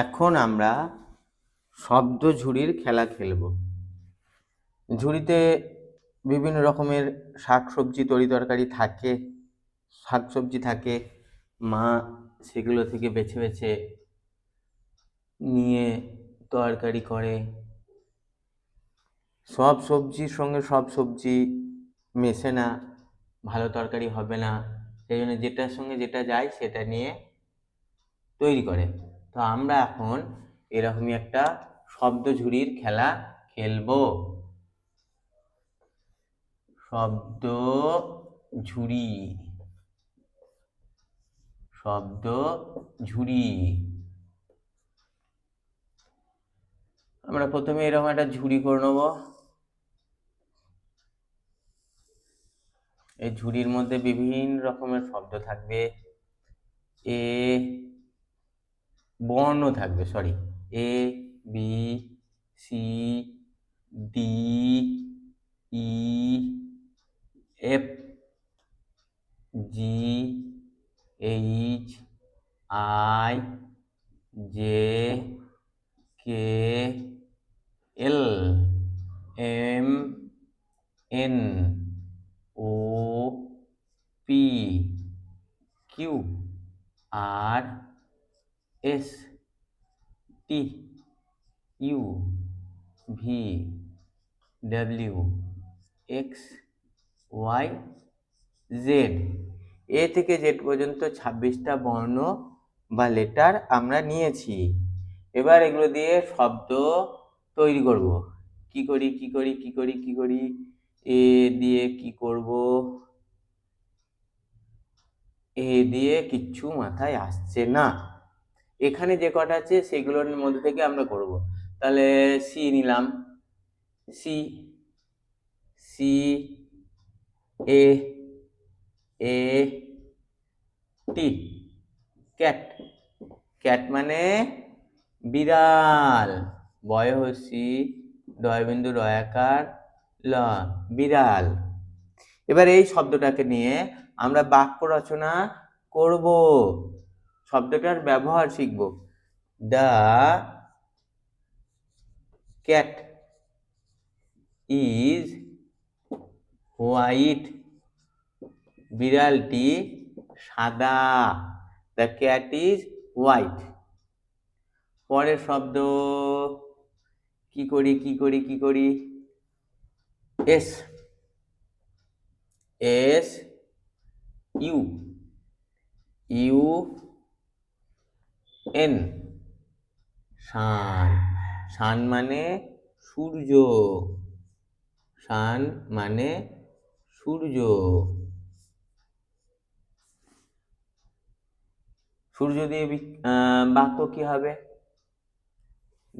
এখন আমরা শব্দ ঝুড়ির খেলা খেলব। ঝুড়িতে বিভিন্ন রকমের শাকসবজি তরিতরকারি থাকে, শাকসবজি থাকে। মা সেগুলো থেকে বেছে বেছে নিয়ে তরকারি করে। সব সবজির সঙ্গে সব সবজি মেশে না, ভালো তরকারি হবে না। সেই জন্য যেটার সঙ্গে যেটা যায় সেটা নিয়ে তৈরি করে। তো আমরা এখন এরকমই একটা শব্দ ঝুড়ির খেলা খেলবো। শব্দ ঝুড়ি, শব্দ ঝুড়ি। আমরা প্রথমে এরকম একটা ঝুড়ি করে নেব। এই ঝুড়ির মধ্যে বিভিন্ন রকমের শব্দ থাকবে। এ বর্ণ থাকবে, sorry, A B C D E F G H I J K L M N O P Q R S T U V W X Y Z. A থেকে জেড পর্যন্ত 26টা বর্ণ বা লেটার আমরা নিয়েছি। এবার এগুলো দিয়ে শব্দ তৈরি করব। কি করি? এ দিয়ে কি করব? এ দিয়ে কিচ্ছু মাথায় আসছে না। এখানে যে কটা আছে সেগুলোর মধ্যে থেকে আমরা করব। তাহলে সি নিলাম, সি সি এ এ টি ক্যাট। ক্যাট মানে বিড়াল, বয় হস্যি ডয়বিন্দু রয়াকার ল, বিড়াল। এবার এই শব্দটাকে নিয়ে আমরা বাক্য রচনা করব, শব্দটার ব্যবহার শিখব। দ্য ক্যাট ইজ হোয়াইট, বিড়ালটি সাদা। The cat is white. পরের শব্দ কি করি? S S U U N, sun. Sun মানে সূর্য, শান মানে সূর্য। সূর্য দিয়ে বাক্য কি হবে?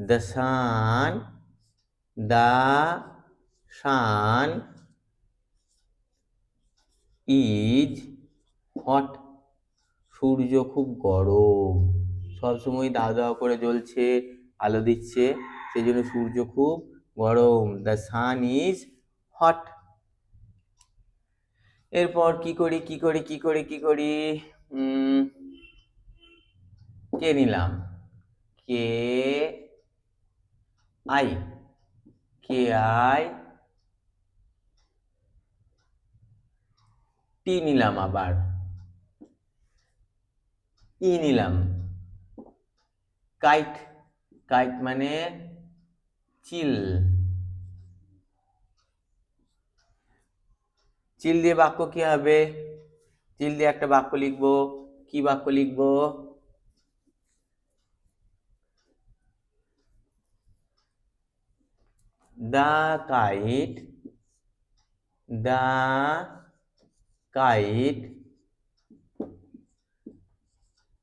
The sun, the sun is hot, সূর্য খুব গরম, সবসময় দাও করে জ্বলছে, আলো দিচ্ছে, সেই জন্য সূর্য খুব গরম। The sun is hot. এরপর কি করি? কে নিলাম, কে আই টি নিলাম, আবার ই নিলাম, কাইট। কাইট মানে চিল। চিল দিয়ে বাক্য কি হবে? চিল দিয়ে একটা বাক্য লিখবো। কি বাক্য লিখবো? The kite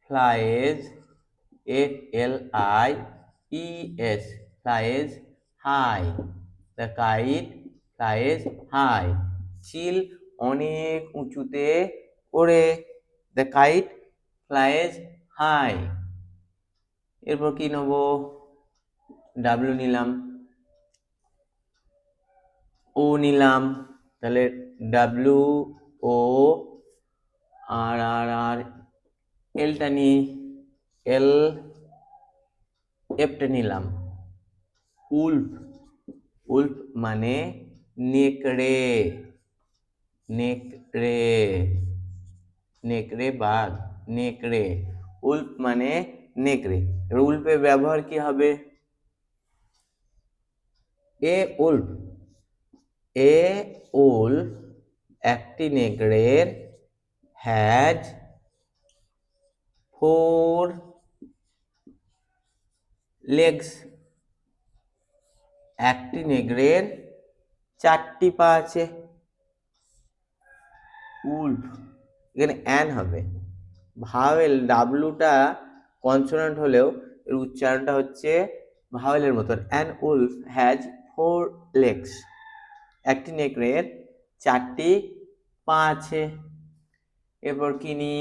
flies, FLIES, flies high. The kite flies high. চিল অনেক উঁচুতে ওড়ে। The kite flies high. এরপর কি নেব? ডাব্লিউ নিলাম, ও নিলাম, তাহলে ডাব্লিউ ও আর এলটা নিই, এল এফটা নিলাম। উল্ফ, উল্ফ মানে নেকড়ে, নেকড়ে, নেকড়ে বাঘ, নেকড়ে। উল্ফ মানে নেকড়ে। এবার উল্ফের ব্যবহার কি হবে? এ উল্ফ, এ উল্ফ একটি নেকড়ের হ্যাজ 4 legs, একটি নেকড়ের 4টি পা আছে। উল্ফ, এখানে অ্যান হবে। ভাওয়েল ডাব্লুটা কনসোনেন্ট হলেও এর উচ্চারণটা হচ্ছে ভাওয়েলের মতন। অ্যান উলফ হ্যাজ 4 legs, একটি নেকড়ের 4টি পা আছে। এরপর কিনি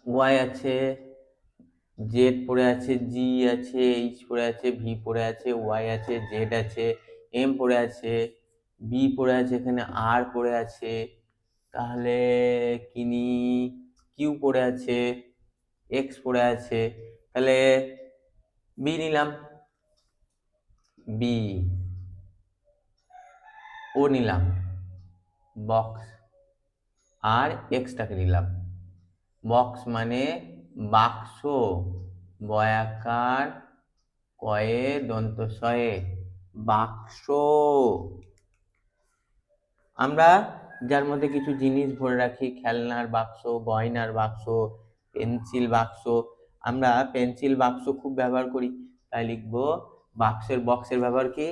ওয়াই আছে, জেড পড়ে আছে, জি আছে, এইচ পড়ে আছে, ভি পড়ে আছে, ওয়াই আছে, জেড আছে, এম পড়ে আছে, বি পড়ে আছে, এখানে আর পড়ে আছে, তাহলে কিনি কিউ পড়ে আছে, এক্স পড়ে আছে, তাহলে বি নিলাম, বি। ও নিলাম বক্স, আর এক্সটাকে নিলাম। বক্স মানে বাক্স, বয়াকার কয়ে দন্ত সয়ে, বাক্স। আমরা যার মধ্যে কিছু জিনিস ভরে রাখি, খেলনার বাক্স, গয়নার বাক্স, পেন্সিল বাক্স। আমরা পেন্সিল বাক্স খুব ব্যবহার করি, তাই লিখবো বাক্সের বক্সের ব্যবহার কি?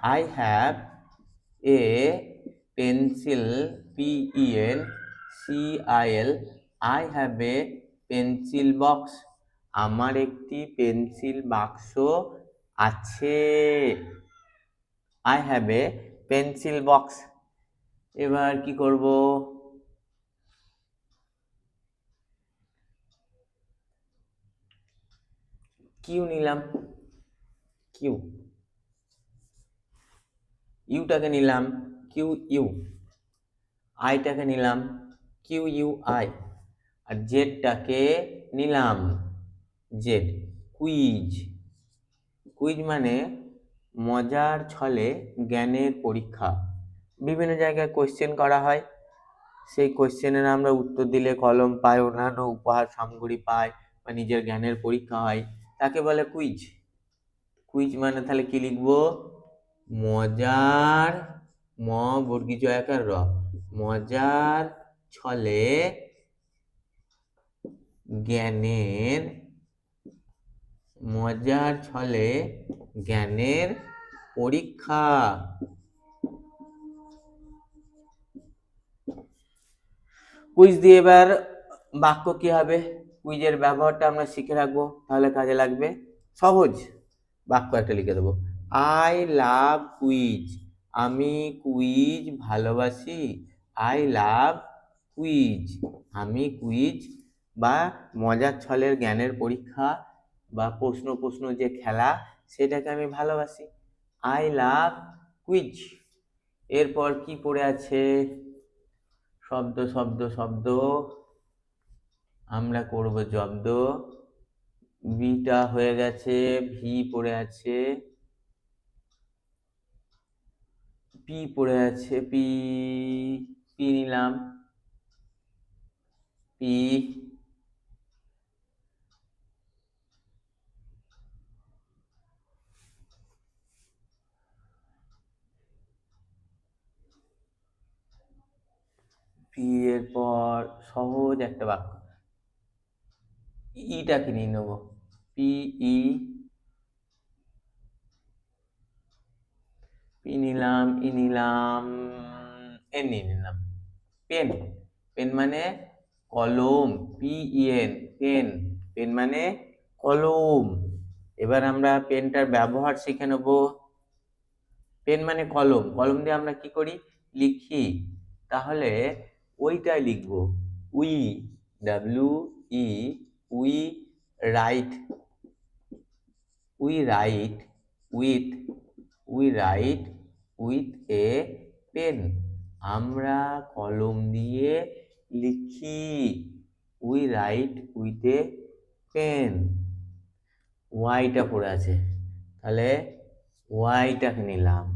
I have a pencil, PENCIL, I have a pencil box, আমার একটি পেন্সিল বাক্স আছে। I have a pencil box. এবার কি করব? কিউ নিলাম, কিউ। ইউটাকে নিলাম কিউ ইউ, আইটাকে নিলাম কিউ ইউ আই, আর জেডটাকে নিলাম জেড। কুইজ, কুইজ মানে মজার ছলে জ্ঞানের পরীক্ষা। বিভিন্ন জায়গায় কোশ্চেন করা হয়, সেই কোশ্চেনের আমরা উত্তর দিলে কলম পাই, অন্যান্য উপহার সামগ্রী পাই, বা নিজের জ্ঞানের পরীক্ষা হয়, তাকে বলে কুইজ। কুইজ মানে তাহলে কি লিখবো? মজার, ম বর্গী জয়াকার র, মজার ছলে জ্ঞানের, মজার ছলে জ্ঞানের পরীক্ষা। কুইজ দিয়ে এবার বাক্য কি হবে? কুইজের ব্যবহারটা আমরা শিখে রাখবো, তাহলে কাজে লাগবে। সহজ বাক্য একটা লিখে দেবো, আই লাভ কুইজ, আমি কুইজ ভালোবাসি। আই লাভ কুইজ, আমি কুইজ বা মজার ছলের জ্ঞানের পরীক্ষা বা প্রশ্ন যে খেলা, সেটাকে আমি ভালোবাসি। I love quiz. এরপর কি পড়ে আছে? শব্দ শব্দ শব্দ, আমরা করব জব্দ। বিটা হয়ে গেছে, ভি পড়ে আছে, পি পড়ে আছে, পি নিলাম, পি। পি এর পর সহজ একটা বাক্য, ইটাকে নিয়ে নেব, পি ই, পি নিলাম, ই নিলাম, এন নিয়ে নিলাম, পেন। পেন মানে কলম, PEN, পেন। পেন মানে কলম। এবার আমরা পেনটার ব্যবহার শিখে নেব। পেন মানে কলম, কলম দিয়ে আমরা কি করি? লিখি। তাহলে ওইটাই লিখব, we, WE, we write, we write with, we write with a pen, আমরা কলম দিয়ে লিখি। We write with a pen. ওয়াইটা পড়ে আছে, তাহলে ওয়াইটাকে নিলাম।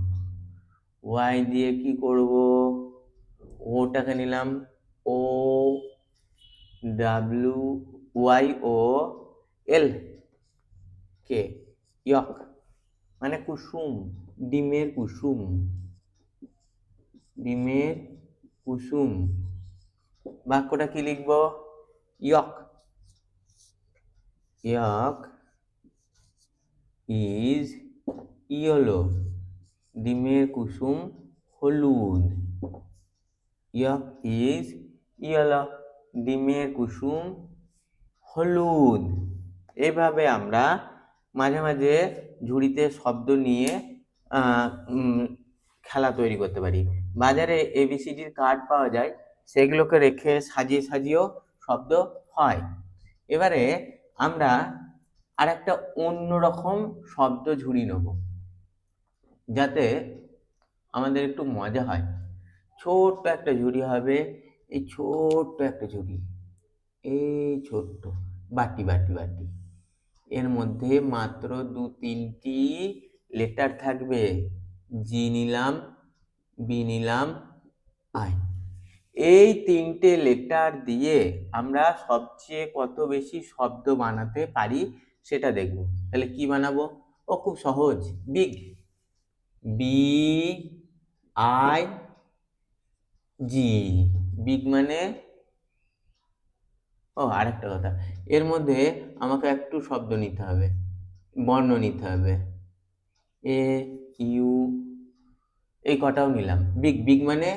ওয়াই দিয়ে কি করব, ওটাকে নিলাম, ও ডাব্লিউ ওয়াই ও এল কে, ইয়ক মানে কুসুম, ডিমের কুসুম, ডিমের কুসুম। বাক্যটা কি লিখব, ইয়ক, ইয়ক ইজ ইয়েলো, ডিমের কুসুম হলুদ। ইয়ক ইজ ইয়েলো, ডিমের কুসুম হলুদ। এইভাবে আমরা মাঝে মাঝে ঝুড়িতে শব্দ নিয়ে খেলা তৈরি করতে পারি। বাজারে এবিসিডির কার্ড পাওয়া যায়, সেগুলোকে রেখে সাজিয়ে সাজিয়েও শব্দ হয়। এবারে আমরা আর একটা অন্যরকম শব্দ ঝুড়ি নেব, যাতে আমাদের একটু মজা হয়। ছোট্ট একটা ঝুড়ি হবে, এই ছোট্ট একটা ঝুড়ি, এই ছোট্ট বাটি বাটি বাটি, এর মধ্যে মাত্র 2-3টি লেটার থাকবে। জি নিলাম, বি নিলাম, আই। এই 3টে লেটার দিয়ে আমরা সবচেয়ে কত বেশি শব্দ বানাতে পারি সেটা দেখব। তাহলে কি বানাবো, ও খুব সহজ, big, B I G, big মানে, ও আরেকটা কথা, এর মধ্যে আমাকে একটু শব্দ নিতে হবে, বর্ণ নিতে হবে, এ ইউ, এই কটাও নিলাম। বিগ, বিগ মানে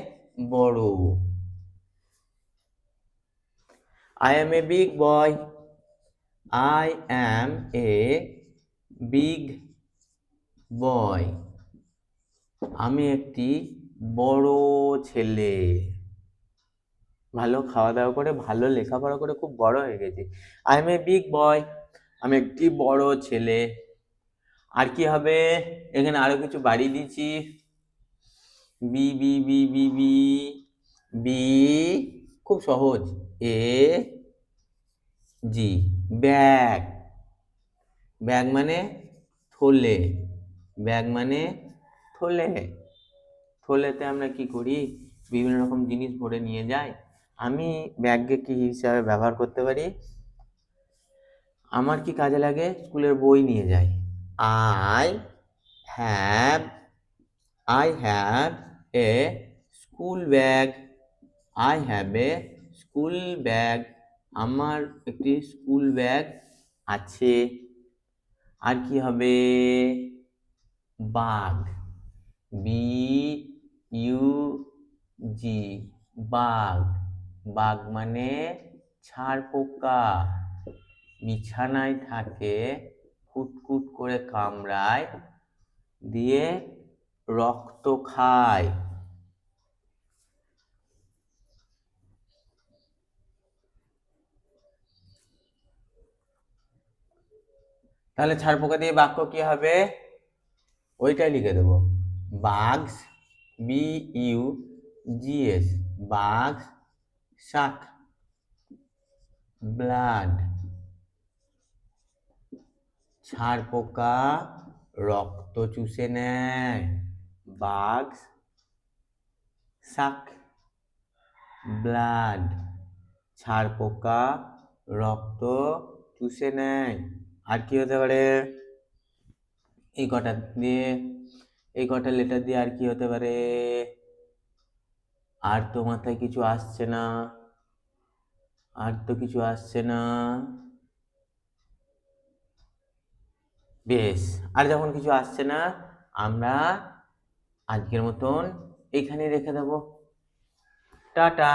বড়। I M a big boy, I am a big boy, আমি একটি বড় ছেলে। ভালো খাওয়া দাওয়া করে, ভালো লেখাপড়া করে খুব বড় হয়ে গেছি। I M a big boy, আমি একটি বড় ছেলে। আর কি হবে, এখানে আরো কিছু বাড়িয়ে দিচ্ছি, B B B B B B, খুব সহজ, এ জি, ব্যাগ, ব্যাগ মানে থলে, ব্যাগ মানে থলে। থলেতে আমরা কি করি, বিভিন্ন রকম জিনিস ভরে নিয়ে যাই। আমি ব্যাগকে কি হিসাবে ব্যবহার করতে পারি, আমার কি কাজে লাগে, স্কুলের বই নিয়ে যাই। I have a school bag, I have a school bag, আমার একটি স্কুল ব্যাগ আছে। আর কি হবে, bug, B U G, bug, bug মানে ছাড় পোকা, বিছানায় থাকে, কুটকুট করে কামড়ায়, দিয়ে রক্ত খায়। তাহলে ছাড় পোকা দিয়ে বাক্য কি হবে, ওইটাই লিখে দেবো, bugs, B U G S, bugs suck blood, ছাড় পোকা রক্ত চুষে নেয়, বাগস শাক ব্লাড, ছাড় পোকা রক্ত চুষে নেয়। আর কি হতে পারে, এই কটা দিয়ে, এই কটা লেটার দিয়ে আর কি হতে পারে, আর তো মাথায় কিছু আসছে না, আর তো কিছু আসছে না। বেশ, আর যখন কিছু আসছে না, আমরা আজকের মতন এইখানে রেখে দেব। টাটা।